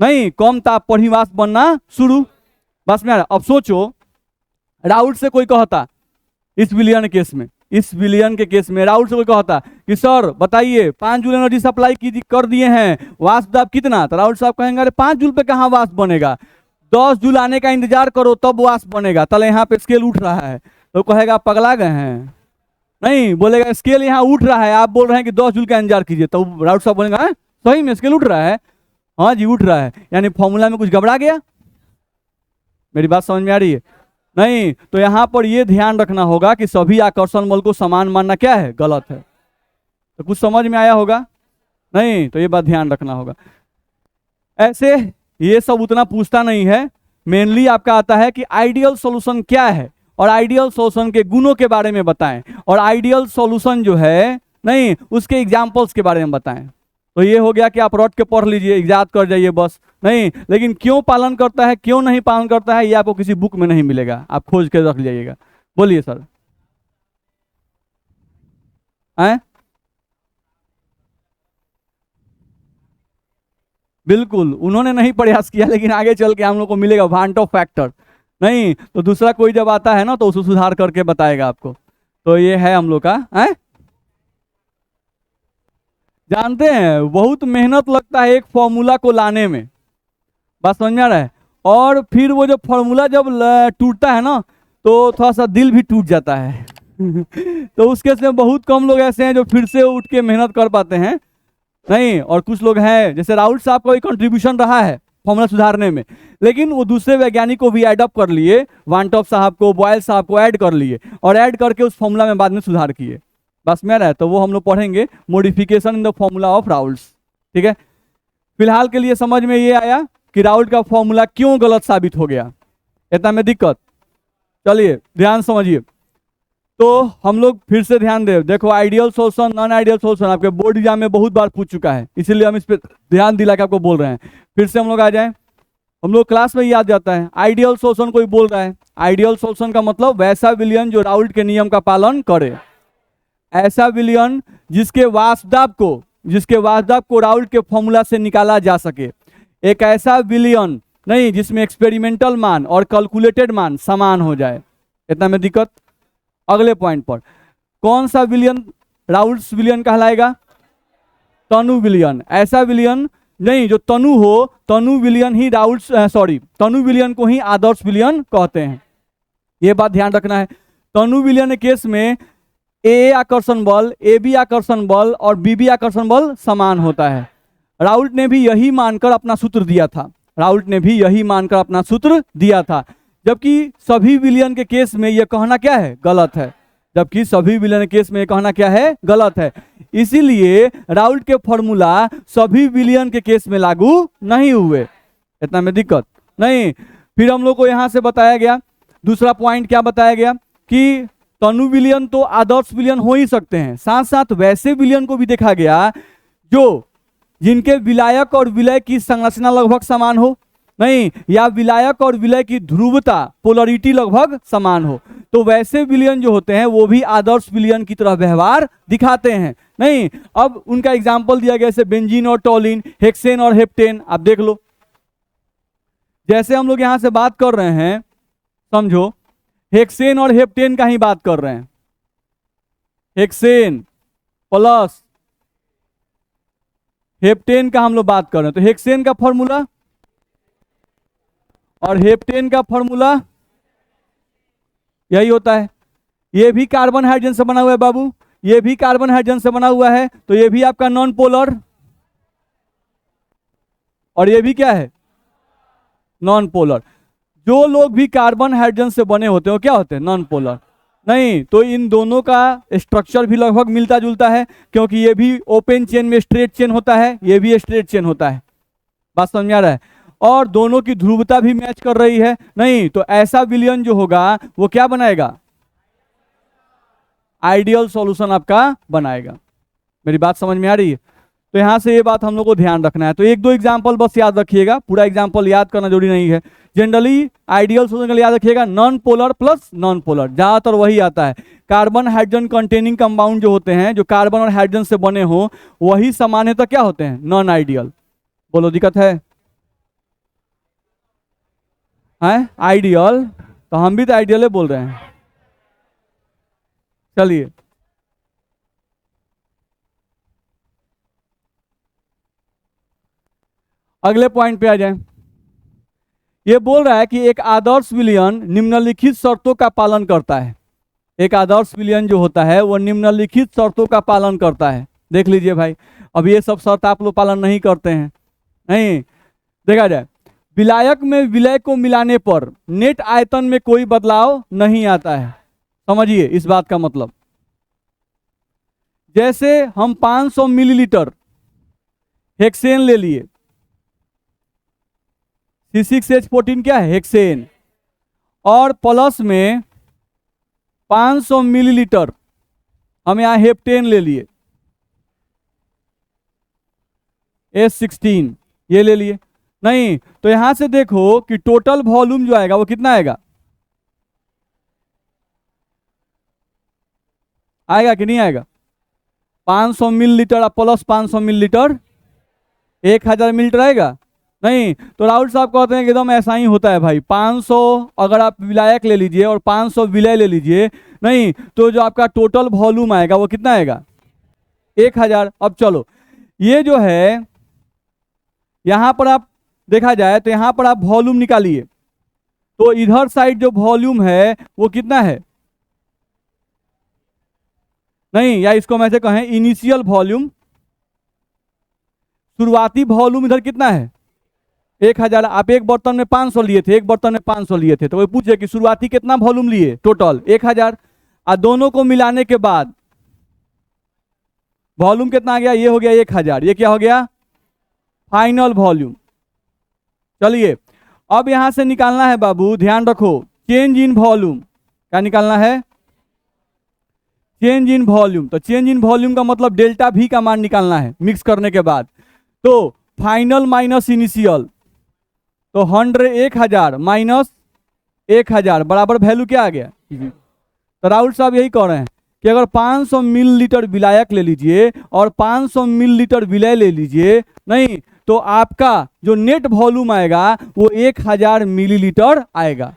नहीं, कम ताप पर ही वाष्प बनना शुरू। बस में अब सोचो, राहुल से कोई कहता इस विलयन के केस में राहुल से कोई कहता कि सर बताइए 5 जूल एनर्जी सप्लाई कर दिए हैं, वाष्प दाब कितना? तो राहुल साहब कहेंगे अरे 5 जूल पे कहाँ वाष्प बनेगा, 10 जूल आने का इंतजार करो तब वाष्प बनेगा। तले यहाँ पे स्केल उठ रहा है, तो कहेगा पगला गए हैं? नहीं, बोलेगा स्केल यहाँ उठ रहा है, आप बोल रहे हैं कि 10 जूल का इंतजार कीजिए। तो राहुल साहब बोलेंगे सही में स्केल उठ रहा है? हाँ जी उठ रहा है, यानी फॉर्मूला में कुछ गड़बड़ा गया। मेरी बात समझ में आ रही है? नहीं, तो यहां पर यह ध्यान रखना होगा कि सभी आकर्षण बल को समान मानना क्या है? गलत है। तो कुछ समझ में आया होगा? नहीं, तो ये बात ध्यान रखना होगा। ऐसे ये सब उतना पूछता नहीं है, मेनली आपका आता है कि आइडियल सॉल्यूशन क्या है और आइडियल सॉल्यूशन के गुणों के बारे में बताएं, और आइडियल सॉल्यूशन जो है नहीं उसके एग्जाम्पल्स के बारे में बताएं। तो ये हो गया कि आप रट के पढ़ लीजिए, याद कर जाइए बस। नहीं, लेकिन क्यों पालन करता है, क्यों नहीं पालन करता है, ये आपको किसी बुक में नहीं मिलेगा, आप खोज के रख जाइएगा। बोलिए सर। हैं? बिल्कुल, उन्होंने नहीं प्रयास किया, लेकिन आगे चल के हम लोग को मिलेगा वांट ऑफ फैक्टर। नहीं तो दूसरा कोई जब आता है ना तो उसको सुधार करके बताएगा आपको। तो ये है हम लोग का है। जानते हैं बहुत मेहनत लगता है एक फॉर्मूला को लाने में, बात समझ में आ रहा है। और फिर वो जो फॉर्मूला जब टूटता है ना तो थोड़ा सा दिल भी टूट जाता है तो उस केस में बहुत कम लोग ऐसे हैं जो फिर से उठ के मेहनत कर पाते हैं। नहीं, और कुछ लोग हैं जैसे राहुल साहब का भी कंट्रीब्यूशन रहा है फॉर्मूला सुधारने में, लेकिन वो दूसरे वैज्ञानिक को भी ऐड अप कर लिए, वांटॉप साहब को, बॉयल साहब को ऐड कर लिए और ऐड करके उस फॉर्मूला में बाद में सुधार किए। बस में रहा है तो वो हम लोग पढ़ेंगे modification in the formula of Raoul's. ठीक है, फिलहाल के लिए समझ में ये आया कि राउल्ट का फॉर्मूला क्यों गलत साबित हो गया, इतना में दिक्कत। चलिए ध्यान समझिए। तो हम लोग फिर से ध्यान दें, देखो ideal solution, non ideal solution आपके बोर्ड एग्जाम में बहुत बार पूछ चुका है, इसीलिए हम इस पर ध्यान दिला के आपको बोल रहे हैं। फिर से हम लोग आ जाएं, हम लोग क्लास में याद जाता है आइडियल सोल्यूशन कोई बोल रहा है, आइडियल सोल्यूशन का मतलब वैसा विलयन जो राउल्ट के नियम का पालन करे, ऐसा विलयन जिसके वास्तव को राउल्ट के फॉर्मूला से निकाला जा सके, एक ऐसा विलयन नहीं जिसमें एक्सपेरिमेंटल मान और कैलकुलेटेड मान समान हो जाए। इतना में दिक्कत। अगले पॉइंट पर, कौन सा विलयन राउल्ट्स विलयन कहलाएगा? तनु विलयन। ऐसा विलयन नहीं जो तनु हो, तनु विलयन ही तनु विलयन को ही आदर्श विलयन कहते हैं, ये बात ध्यान रखना है। तनु विलयन के केस में ए आकर्षण बल, ए बी आकर्षण बल और बी बी आकर्षण बल समान होता है। राउल्ट ने भी यही मानकर अपना सूत्र दिया था, जबकि सभी विलयन के केस में यह कहना क्या है? गलत है। इसीलिए राउल्ट के फॉर्मूला सभी विलयन के केस में लागू नहीं हुए। इतना में दिक्कत नहीं। फिर हम लोग को यहां से बताया गया, दूसरा पॉइंट क्या बताया गया कि तनु विलयन तो आदर्श विलयन हो ही सकते हैं, साथ साथ वैसे विलयन को भी देखा गया जो जिनके विलायक और विलय की संरचना लगभग समान हो, नहीं, या विलायक और विलय की ध्रुवता पोलरिटी लगभग समान हो, तो वैसे विलयन जो होते हैं वो भी आदर्श विलयन की तरह व्यवहार दिखाते हैं। नहीं, अब उनका एग्जाम्पल दिया गया जैसे बेंजीन और टोलिन, हेक्सेन और हेप्टेन। आप देख लो, जैसे हम लोग यहां से बात कर रहे हैं, समझो हेक्सेन और हेप्टेन का ही बात कर रहे हैं, हेक्सेन प्लस हेप्टेन का हम लोग बात कर रहे हैं, तो हेक्सेन का फॉर्मूला और हेप्टेन का फॉर्मूला यही होता है। ये भी कार्बन हाइड्रोजन से बना हुआ है बाबू, ये भी कार्बन हाइड्रोजन से बना हुआ है, तो ये भी आपका नॉन पोलर, और ये भी क्या है? Non polar. जो लोग भी कार्बन हाइड्रोजन से बने होते हैं क्या होते हैं? Non polar. नहीं, तो इन दोनों का स्ट्रक्चर भी लगभग मिलता जुलता है, क्योंकि ये भी ओपन चेन में स्ट्रेट चेन होता है, ये भी स्ट्रेट चेन होता है। बात समझ में आ रहा है? और दोनों की ध्रुवता भी मैच कर रही है। नहीं, तो ऐसा विलयन जो होगा वो क्या बनाएगा? आइडियल सॉल्यूशन आपका बनाएगा। मेरी बात समझ में आ रही है? तो यहां से ये बात हम लोग को ध्यान रखना है। तो एक दो एग्जांपल बस याद रखिएगा, पूरा एग्जांपल याद करना जरूरी नहीं है। जनरली आइडियल सॉल्यूशन के लिए याद रखिएगा non polar plus non polar, ज्यादातर वही आता है। कार्बन हाइड्रोजन कंटेनिंग कंपाउंड जो होते हैं, जो कार्बन और हाइड्रोजन से बने हो, वही सामान्यतः क्या होते हैं? Non ideal. बोलो दिक्कत है? आइडियल, तो हम भी तो आइडियल ही बोल रहे हैं। चलिए अगले पॉइंट पे आ जाएं। ये बोल रहा है कि एक आदर्श विलयन निम्नलिखित शर्तों का पालन करता है। एक आदर्श विलयन जो होता है वो निम्नलिखित शर्तों का पालन करता है। देख लीजिए भाई, अब ये सब शर्त आप लोग पालन नहीं करते हैं। नहीं, देखा जाए, विलायक में विलय को मिलाने पर नेट आयतन में कोई बदलाव नहीं आता है। समझिए इस बात का मतलब, जैसे हम 500 मिलीलीटर हेक्सेन ले लिए, C6H14 क्या है? हेक्सेन, और प्लस में 500 मिलीलीटर हम यहां हेप्टेन ले लिए, S16 ये ले लिए। नहीं तो यहां से देखो कि टोटल वॉल्यूम जो आएगा वो कितना आएगा, आएगा कि नहीं आएगा? 500 मिलीलीटर प्लस 500 मिलीलीटर 1000 मिलीलीटर आएगा। नहीं तो राहुल साहब कहते हैं कि एकदम ऐसा ही होता है भाई, 500 अगर आप विलायक ले लीजिए और 500 विलय ले लीजिए, नहीं तो जो आपका टोटल वॉल्यूम आएगा वो कितना आएगा, 1000। अब चलो ये जो है यहां पर आप देखा जाए तो यहां पर आप वॉल्यूम निकालिए, तो इधर साइड जो वॉल्यूम है वो कितना है, नहीं या इसको मैं से कहें इनिशियल वॉल्यूम, शुरुआती वॉल्यूम इधर कितना है 1000। आप एक बर्तन में 500 लिए थे, एक बर्तन में 500 लिए थे, तो वो पूछे कि शुरुआती कितना वॉल्यूम लिए टोटल 1000, और दोनों को मिलाने के बाद वॉल्यूम कितना आ गया, ये हो गया 1000, ये क्या हो गया फाइनल वॉल्यूम। चलिए अब यहां से निकालना है बाबू, ध्यान रखो, चेंज इन वॉल्यूम। क्या निकालना है, चेंज इन वॉल्यूम। तो चेंज इन वॉल्यूम का मतलब डेल्टा V का मान निकालना है मिक्स करने के बाद। तो फाइनल माइनस इनिशियल, तो 1000 माइनस 1000 बराबर वैल्यू क्या आ गया। तो राहुल साहब यही कह रहे हैं कि अगर 500 मिलीलीटर विलायक ले लीजिए और 500 मिलीलीटर विलय ले लीजिए, नहीं तो आपका जो नेट वॉल्यूम आएगा वो 1000 मिलीलीटर आएगा।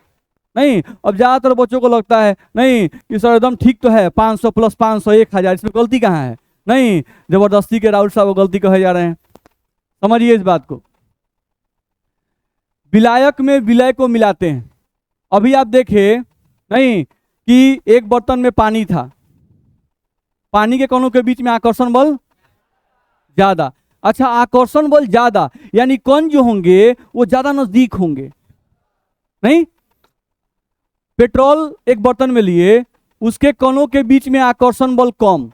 नहीं अब ज्यादातर बच्चों को लगता है नहीं कि सर एकदम ठीक तो है, 500 प्लस 500 1000, इसमें गलती कहाँ है। नहीं जबरदस्ती के राहुल साहब वो गलती कहे जा रहे हैं, समझिए इस बात को। विलायक में विलय को मिलाते हैं। अभी आप देखिए नहीं कि एक बर्तन में पानी था, पानी के कणों के बीच में आकर्षण बल ज्यादा। अच्छा आकर्षण बल ज्यादा यानी कण जो होंगे वो ज्यादा नजदीक होंगे। नहीं पेट्रोल एक बर्तन में लिए, उसके कणों के बीच में आकर्षण बल कम,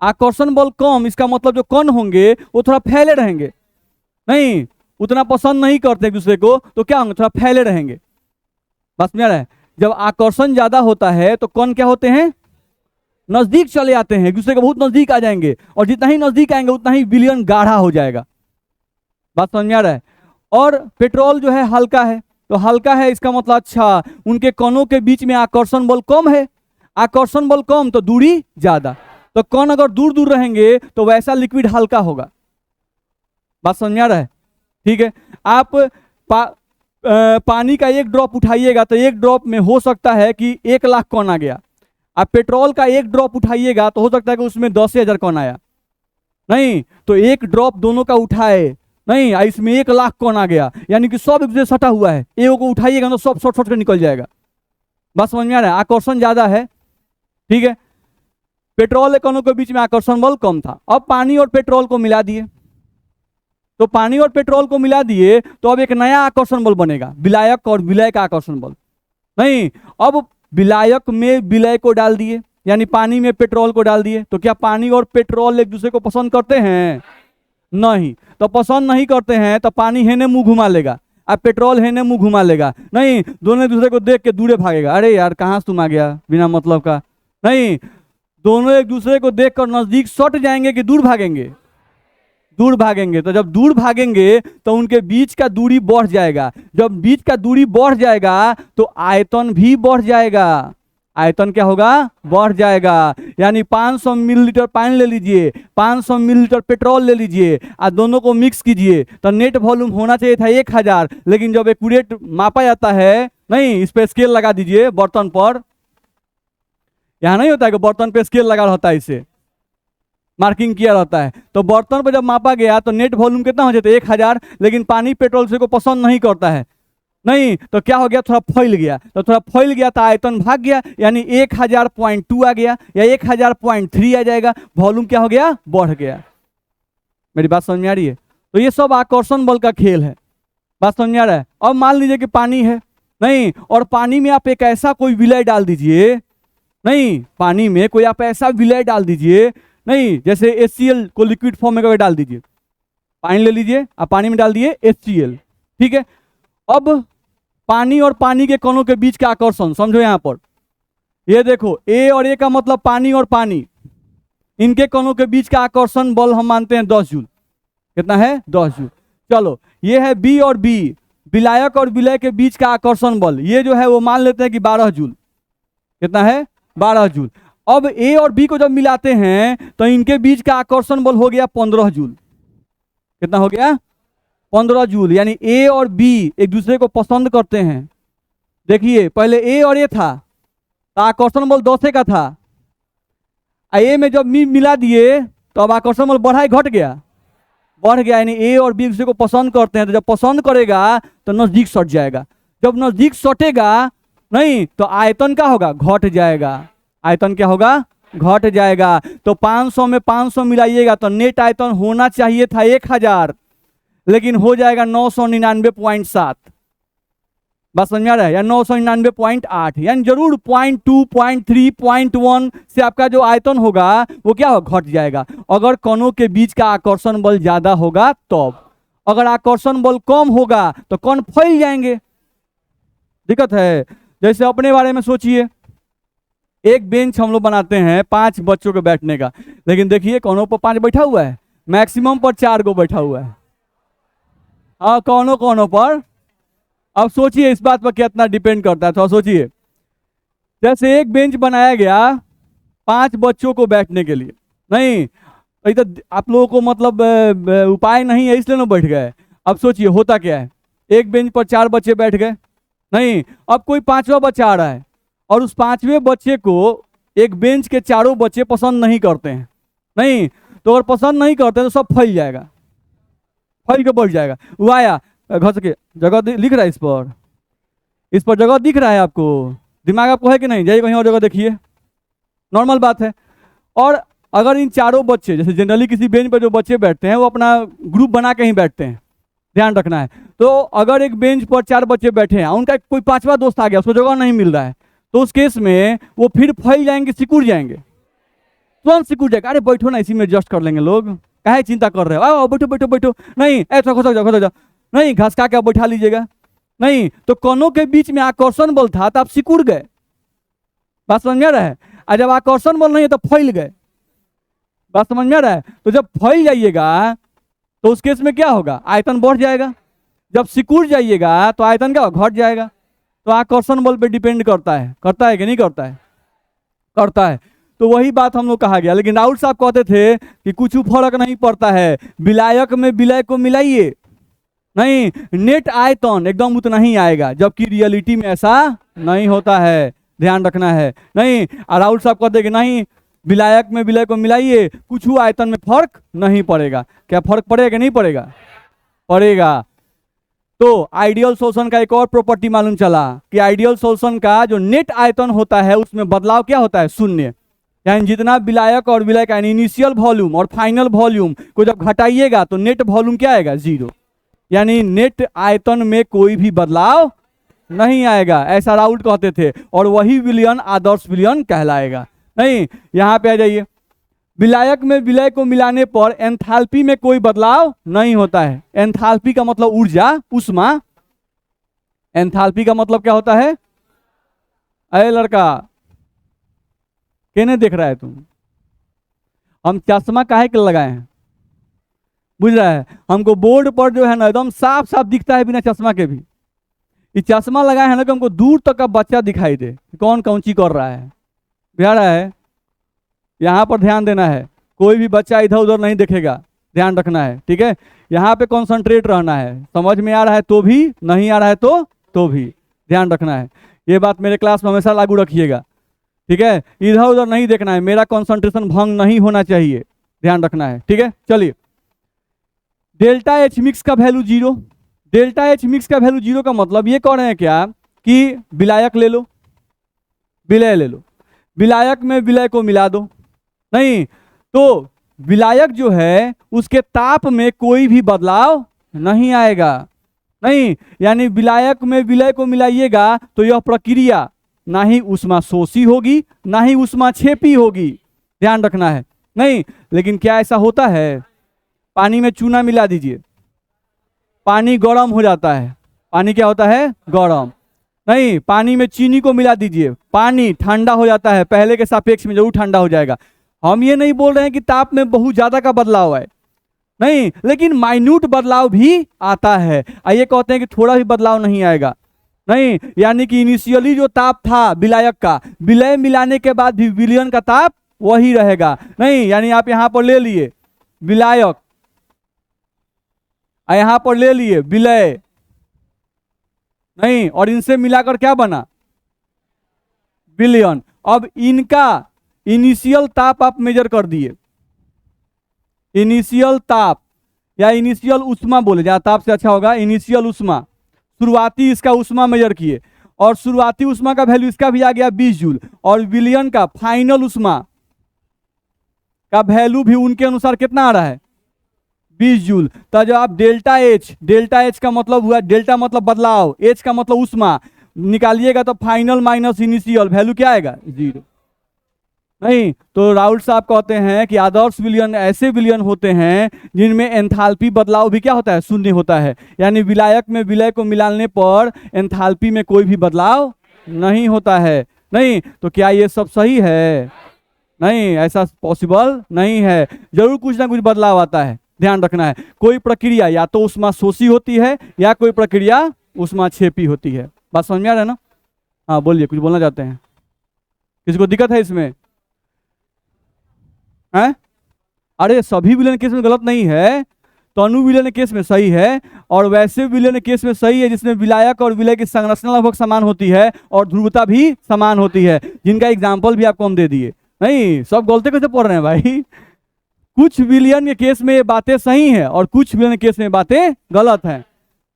आकर्षण बल कम, इसका मतलब जो कण होंगे वो थोड़ा फैले रहेंगे, नहीं उतना पसंद नहीं करते एक दूसरे को, तो क्या होंगे थोड़ा फैले रहेंगे। बस में रहा है, जब आकर्षण ज्यादा होता है तो कण क्या होते हैं, नजदीक चले आते हैं, एक दूसरे के बहुत नजदीक आ जाएंगे, और जितना ही नजदीक आएंगे उतना ही विलयन गाढ़ा हो जाएगा। बात समझ में आ रहा है। और पेट्रोल जो है हल्का है, तो हल्का है इसका मतलब अच्छा उनके कणों के बीच में आकर्षण बल कम है, आकर्षण बल कम तो दूरी ज्यादा, तो कण अगर दूर दूर रहेंगे तो वैसा लिक्विड हल्का होगा। बात समझ में आ रहा है, ठीक है। आप पानी का एक ड्रॉप उठाइएगा तो एक ड्रॉप में हो सकता है कि 1,00,000 कण आ गया। आप पेट्रोल का एक ड्रॉप उठाइएगा तो हो सकता है कि उसमें 10,000 कण आया। नहीं तो एक ड्रॉप दोनों का उठाए, नहीं इसमें 1,00,000 कण आ गया, यानी कि सब एक दूसरे सटा हुआ है, एक को उठाइएगा तो सब शॉर्ट शॉर्ट कर निकल जाएगा। बस समझ में आ रहा है, आकर्षण ज्यादा है, ठीक है। पेट्रोल कणों के बीच में आकर्षण बल कम था। अब पानी और पेट्रोल को मिला दिए, तो पानी और पेट्रोल को मिला दिए तो अब एक नया आकर्षण बल बनेगा, विलायक और विलय का आकर्षण बल। नहीं अब विलायक में विलय को डाल दिए, यानी पानी में पेट्रोल को डाल दिए, तो क्या पानी और पेट्रोल एक दूसरे को पसंद करते हैं, नहीं। तो पसंद नहीं करते हैं तो पानी हेने मुंह घुमा लेगा, अब पेट्रोल हेने मुंह घुमा लेगा, नहीं दोनों एक दूसरे को देख के दूरे भागेगा, अरे यार कहाँ से तुम आ गया बिना मतलब का। नहीं दोनों एक दूसरे को देखकर नजदीक सट जाएंगे कि दूर भागेंगे, दूर भागेंगे। तो जब दूर भागेंगे तो उनके बीच का दूरी बढ़ जाएगा, जब बीच का दूरी बढ़ जाएगा तो आयतन भी बढ़ जाएगा, आयतन क्या होगा, बढ़ जाएगा। यानी 500 मिलीलीटर पानी ले लीजिए, 500 मिलीलीटर पेट्रोल ले लीजिए और दोनों को मिक्स कीजिए, तो नेट वॉल्यूम होना चाहिए था 1000, लेकिन जब एक्यूरेट मापा जाता है, नहीं इस पे स्केल लगा दीजिए बर्तन पर, यहां नहीं होता है कि बर्तन पे स्केल लगा रहता है, इसे मार्किंग किया रहता है, तो बर्तन पर जब मापा गया तो नेट वॉल्यूम कितना हो जाता है 1000, लेकिन पानी पेट्रोल से को पसंद नहीं करता है, नहीं तो क्या हो गया, थोड़ा फैल गया, तो थोड़ा फैल गया तो आयतन भाग गया, यानी 1000.2 आ गया या 1000.3 आ जाएगा, वॉल्यूम क्या हो गया, बढ़ गया। मेरी बात समझ में आ रही है। तो ये सब आकर्षण बल का खेल है, बात समझ में आ रहा है। अब मान लीजिए कि पानी है, नहीं और पानी में आप एक ऐसा कोई विलय डाल दीजिए, नहीं पानी में कोई आप ऐसा विलय डाल दीजिए, नहीं जैसे HCl को लिक्विड फॉर्म में करके डाल दीजिए, पानी ले लीजिए आप पानी में डाल दिए HCl, ठीक है। अब पानी और पानी के कणों के बीच का आकर्षण समझो, यहां पर ये देखो A और A का मतलब पानी और पानी, इनके कणों के बीच का आकर्षण बल हम मानते हैं 10 जूल, कितना है 10 जूल। चलो ये है बी और बी, विलायक और विलय के बीच का आकर्षण बल, ये जो है वो मान लेते हैं कि 12 जूल। कितना है 12 जूल। अब ए और बी को जब मिलाते हैं तो इनके बीच का आकर्षण बल हो गया 15 जूल। कितना हो गया 15 जूल। यानी ए और बी एक दूसरे को पसंद करते हैं। देखिए पहले ए और ए था तो आकर्षण बल 10 का था, ए में जब मिला दिए तो अब आकर्षण बल बढ़ा घट गया, बढ़ गया। यानी ए और बी एक दूसरे को पसंद करते हैं, तो जब पसंद करेगा तो नजदीक सट जाएगा, जब नजदीक सटेगा नहीं तो आयतन क्या होगा घट जाएगा, आयतन क्या होगा घट जाएगा। तो 500 में 500 मिलाइएगा तो नेट आयतन होना चाहिए था 1000, लेकिन हो जाएगा 999.7। बात समझ में आ रहा है, या 999.8, यानी जरूर 0.2 0.3 0.1 से आपका जो आयतन होगा वो क्या होगा घट जाएगा, अगर कणों के बीच का आकर्षण बल ज्यादा होगा तब। अगर आकर्षण बल कम होगा तो कण फैल जाएंगे, दिक्कत है। जैसे अपने बारे में सोचिए, एक बेंच हम लोग बनाते हैं 5 बच्चों के बैठने का, लेकिन देखिए कौनों पर 5 बैठा हुआ है, मैक्सिमम पर 4 को बैठा हुआ है। हाँ कौनों पर। अब सोचिए इस बात पर कितना डिपेंड करता है, थोड़ा सोचिए। जैसे एक बेंच बनाया गया 5 बच्चों को बैठने के लिए, नहीं तो आप लोगों को मतलब उपाय नहीं है इसलिए ना बैठ गए। अब सोचिए होता क्या है, एक बेंच पर 4 बच्चे बैठ गए, नहीं अब कोई 5वां बच्चा आ रहा है और उस 5वें बच्चे को एक बेंच के चारों बच्चे पसंद नहीं करते हैं, नहीं तो अगर पसंद नहीं करते तो सब फैल जाएगा, फैल के बढ़ जाएगा। वो आया घर से जगह लिख रहा है, इस पर जगह दिख रहा है आपको, दिमाग आपको है कि नहीं, जाइए कहीं और जगह देखिए, नॉर्मल बात है। और अगर इन चारों बच्चे, जैसे जनरली किसी बेंच पर जो बच्चे बैठते हैं वो अपना ग्रुप बना के ही बैठते हैं, ध्यान रखना है। तो अगर एक बेंच पर 4 बच्चे बैठे हैं, उनका कोई 5वां दोस्त आ गया, उसको जगह नहीं मिल रहा है, तो उस केस में वो फिर फैल जाएंगे, सिकुड़ जाएंगे, तुरंत सिकुड़ जाएगा। अरे बैठो ना, इसी में एडजस्ट कर लेंगे लोग, काहे चिंता कर रहे हो, आओ बैठो बैठो बैठो, नहीं ऐसा खसक जाओ, नहीं घसका के बैठा लीजिएगा, नहीं तो कणों के बीच में आकर्षण बल था तो आप सिकुड़ गए। बात समझ में आ रहा है। और जब आकर्षण बल नहीं है तो फैल गए। बात समझ में आ रहा है। तो जब फैल जाइएगा तो उस केस में क्या होगा, आयतन बढ़ जाएगा। जब सिकुड़ जाइएगा तो आयतन क्या होगा घट जाएगा। तो आकर्षण बल पे डिपेंड करता है कि नहीं करता है, करता है। तो वही बात हम लोग कहा गया। लेकिन राहुल साहब कहते थे कि कुछ फर्क नहीं पड़ता है, विलायक में विलय को मिलाइए, नहीं नेट आयतन एकदम उतना ही आएगा, जबकि रियलिटी में ऐसा नहीं होता है, ध्यान रखना है। नहीं राहुल साहब कहते कि नहीं विलायक में विलय को मिलाइए, कुछ आयतन में फर्क नहीं पड़ेगा। क्या फर्क पड़ेगा कि नहीं पड़ेगा, पड़ेगा। तो आइडियल सोल्यूशन का एक और प्रॉपर्टी मालूम चला कि आइडियल सोल्यूशन का जो नेट आयतन होता है उसमें बदलाव क्या होता है, शून्य। यानी जितना विलायक और विलय का इनिशियल वॉल्यूम और फाइनल वॉल्यूम को जब घटाइएगा तो नेट वॉल्यूम क्या आएगा 0, यानी नेट आयतन में कोई भी बदलाव नहीं आएगा, ऐसा राउल कहते थे। और वही विलयन आदर्श विलयन कहलाएगा। नहीं यहां पे आ जाइए, विलायक में विलय को मिलाने पर एंथैल्पी में कोई बदलाव नहीं होता है। एंथैल्पी का मतलब ऊर्जा, उष्मा। एंथैल्पी का मतलब क्या होता है, अरे लड़का कहने देख रहा है तुम, हम चश्मा काहे के लगाए हैं, बुझ रहा है। हमको बोर्ड पर जो है ना एकदम साफ साफ दिखता है बिना चश्मा के भी। ये चश्मा लगाए हैं ना कि हमको दूर तक का बच्चा दिखाई दे कौन कौन सी कर रहा है, बिहारा है। यहाँ पर ध्यान देना है, कोई भी बच्चा इधर उधर नहीं देखेगा, ध्यान रखना है, ठीक है। यहाँ पे कॉन्सेंट्रेट रहना है, समझ में आ रहा है तो भी, नहीं आ रहा है तो भी ध्यान रखना है। ये बात मेरे क्लास में हमेशा लागू रखिएगा, ठीक है। इधर उधर नहीं देखना है, मेरा कॉन्सेंट्रेशन भंग नहीं होना चाहिए, ध्यान रखना है, ठीक है। चलिए डेल्टा एच मिक्स का वैल्यू 0। डेल्टा एच मिक्स का वैल्यू 0 का मतलब ये कह रहे हैं क्या कि विलायक ले लो, विलय ले लो, विलायक में विलय को मिला दो। नहीं तो विलायक जो है उसके ताप में कोई भी बदलाव नहीं आएगा। नहीं यानी विलायक में विलय को मिलाइएगा तो यह प्रक्रिया ना ही उष्मा शोषी होगी ना ही उष्मा छेपी होगी, ध्यान रखना है। नहीं लेकिन क्या ऐसा होता है, पानी में चूना मिला दीजिए, पानी गर्म हो जाता है, पानी क्या होता है गर्म। नहीं पानी में चीनी को मिला दीजिए, पानी ठंडा हो जाता है, पहले के सापेक्ष में जरूर ठंडा हो जाएगा। हम ये नहीं बोल रहे हैं कि ताप में बहुत ज्यादा का बदलाव है, नहीं, लेकिन माइन्यूट बदलाव भी आता है। आइए कहते हैं कि थोड़ा भी बदलाव नहीं आएगा, नहीं, यानी कि इनिशियली जो ताप था विलायक का, विलय मिलाने के बाद भी विलयन का ताप वही रहेगा। नहीं, यानी आप यहां पर ले लिए विलायक, यहां पर ले लिए विलय, नहीं, और इनसे मिलाकर क्या बना, विलयन। अब इनका इनिशियल ताप आप मेजर कर दिए, इनिशियल ताप या इनिशियल उष्मा बोले, जहां ताप से अच्छा होगा, इनिशियल उष्मा, शुरुआती इसका उष्मा मेजर किए, और शुरुआती उष्मा का वैल्यू इसका भी आ गया 20 जूल, और विलयन का फाइनल उष्मा का वैल्यू भी उनके अनुसार कितना आ रहा है, 20 जूल। तो जब आप डेल्टा एच का मतलब हुआ, डेल्टा मतलब बदलाव, एच का मतलब उष्मा निकालिएगा, तो फाइनल माइनस इनिशियल वैल्यू क्या आएगा, 0। नहीं, तो राहुल साहब कहते हैं कि आदर्श विलयन ऐसे विलयन होते हैं जिनमें एंथैल्पी बदलाव भी क्या होता है, शून्य होता है। यानी विलायक में विलय को मिलाने पर एंथैल्पी में कोई भी बदलाव नहीं होता है। नहीं, तो क्या ये सब सही है, नहीं, ऐसा पॉसिबल नहीं है, जरूर कुछ ना कुछ बदलाव आता है, ध्यान रखना है। कोई प्रक्रिया या तो उष्मा शोषी होती है या कोई प्रक्रिया उष्मा छेपी होती है। बात समझ में आ रहा है ना? हाँ बोलिए, कुछ बोलना चाहते हैं, किसी को दिक्कत है इसमें है? अरे सभी विलयन केस में गलत नहीं है, तनु विलयन केस में सही है, और वैसे विलयन केस में सही है जिसमें विलायक और विलय की संरचना लगभग समान होती है और ध्रुवता भी समान होती है, जिनका एग्जाम्पल भी आपको हम दे दिए। नहीं, सब गलती कैसे पढ़ रहे हैं भाई? कुछ विलयन के केस में ये बातें सही हैं और कुछ विलयन के केस में बातें गलत हैं।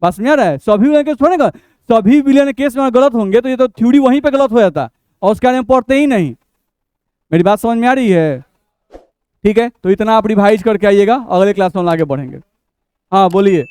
बस समझ रहा है? सभी विलयन केस थोड़े गलत, सभी विलयन केस में गलत होंगे तो ये तो थ्योरी वहीं पे गलत हो जाता और उसके बारे में पढ़ते ही नहीं। मेरी बात समझ में आ रही है? ठीक है, तो इतना आप रिवाइज करके आइएगा, अगले क्लास में हम आगे बढ़ेंगे। हाँ बोलिए।